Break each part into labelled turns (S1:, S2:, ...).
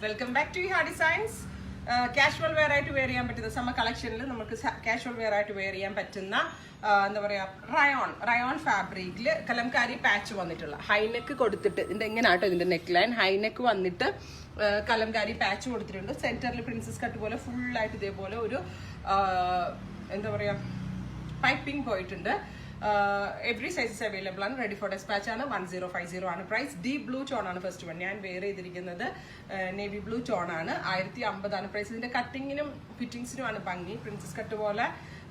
S1: Welcome back to ഹാ designs. Casual wear ആയിട്ട് wear ചെയ്യാൻ പറ്റുന്ന സമ്മർ കളക്ഷനിൽ നമുക്ക് കാഷ്വൽ വെയർ ആയിട്ട് വെയർ ചെയ്യാൻ പറ്റുന്ന എന്താ പറയുക റയോൺ ഫാബ്രിക്കിൽ കലംകാരി പാച്ച് വന്നിട്ടുള്ള ഹൈനെക്ക് കൊടുത്തിട്ട് ഇതിന്റെ എങ്ങനെയാട്ടോ ഇതിന്റെ നെക്ക് ലൈൻ ഹൈനെക്ക് വന്നിട്ട് കലംകാരി പാച്ച് കൊടുത്തിട്ടുണ്ട്. സെന്ററിൽ പ്രിൻസസ് കട്ട് പോലെ ഫുള്ളായിട്ട് ഇതേപോലെ ഒരു എന്താ പറയുക പൈപ്പിംഗ് പോയിട്ടുണ്ട്. എവറി സൈസസ് അവൈലബിൾ ആണ്. റെഡി ഫോർ ഡെസ്പാച്ച് ആണ്. 1050 ആണ് പ്രൈസ്. ഡീപ് ബ്ലൂ ടോൺ ആണ് ഫസ്റ്റ് വൺ. ഞാൻ വെയർ ചെയ്തിരിക്കുന്നത് നേവി ബ്ലൂ ടോൺ ആണ്. 1050 ആണ് പ്രൈസ്. ഇതിന്റെ കട്ടിങ്ങിനും ഫിറ്റിംഗ്സിനും ആണ് ഭംഗി. പ്രിൻസസ് കട്ട് പോലെ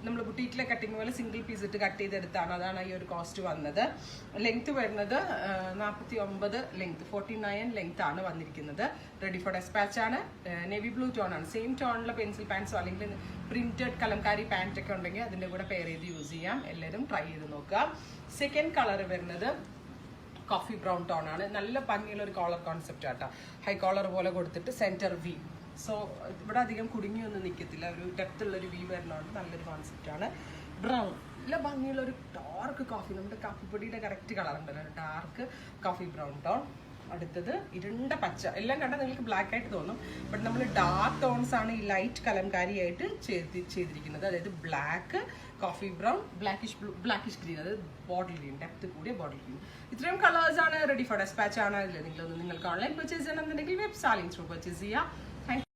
S1: നമ്മൾ ബുട്ടീക്കിലെ കട്ടിങ് പോലെ സിംഗിൾ പീസ് ഇട്ട് കട്ട് ചെയ്തെടുത്താണ്. അതാണ് ഈ ഒരു കോസ്റ്റ് വന്നത്. ലെങ്ത് വരുന്നത് 49 ലെങ്ത് 49 ലെങ്ത് ആണ് വന്നിരിക്കുന്നത്. റെഡി ഫോർ ഡെസ്പാച്ച് ആണ്. നേവി ബ്ലൂ ടോൺ ആണ്. സെയിം ടോണിലെ പെൻസിൽ പാൻസോ അല്ലെങ്കിൽ പ്രിന്റഡ് കലംകാരി പാൻറ് ഒക്കെ ഉണ്ടെങ്കിൽ അതിന്റെ കൂടെ പെയർ ചെയ്ത് യൂസ് ചെയ്യാം. എല്ലാവരും ട്രൈ ചെയ്ത് നോക്കുക. സെക്കൻഡ് കളർ വരുന്നത് കോഫി ബ്രൗൺ ടോൺ ആണ്. നല്ല ഭംഗിയുള്ള ഒരു കോളർ കോൺസെപ്റ്റ് ആട്ടോ. ഹൈ കോളർ പോലെ കൊടുത്തിട്ട് സെന്റർ വി. സോ ഇവിടെ അധികം കുടുങ്ങിയൊന്നും നിൽക്കത്തില്ല. ഒരു ഡെപ്ത് ഉള്ള ഒരു വി വരുന്നതുകൊണ്ട് നല്ലൊരു കോൺസെപ്റ്റ് ആണ്. ബ്രൗൺ നല്ല ഭംഗിയുള്ള ഒരു ഡാർക്ക് കോഫി, നമ്മുടെ കാപ്പിപ്പൊടിയുടെ കറക്റ്റ് കളർ ഉണ്ടല്ലോ, ഡാർക്ക് കോഫി ബ്രൗൺ ടോൺ. അടുത്തത് ഇരുണ്ട പച്ച. എല്ലാം കണ്ടാൽ നിങ്ങൾക്ക് ബ്ലാക്ക് ആയിട്ട് തോന്നും, ബട്ട് നമ്മൾ ഡാർക്ക് ടോൺസ് ആണ് ഈ ലൈറ്റ് കലംകാരിയായിട്ട് ചെയ്തിരിക്കുന്നത്. അതായത് black, coffee brown, blackish green, അതായത് ബോട്ടിൽ ഗ്രീൻ, ഡെപ്ത് കൂടിയ ബോട്ടിൽ ഗ്രീൻ. ഇത്രയും കളേഴ്സ് ആണ്. റെഡി ഫോർ ഡെസ്പാച്ച് ആണ്. നിങ്ങൾക്ക് ഓൺലൈൻ പർച്ചേസ് ചെയ്യണമെന്നുണ്ടെങ്കിൽ വെബ് സാലിംഗ് ത്രൂ പർച്ചേസ് ചെയ്യാം.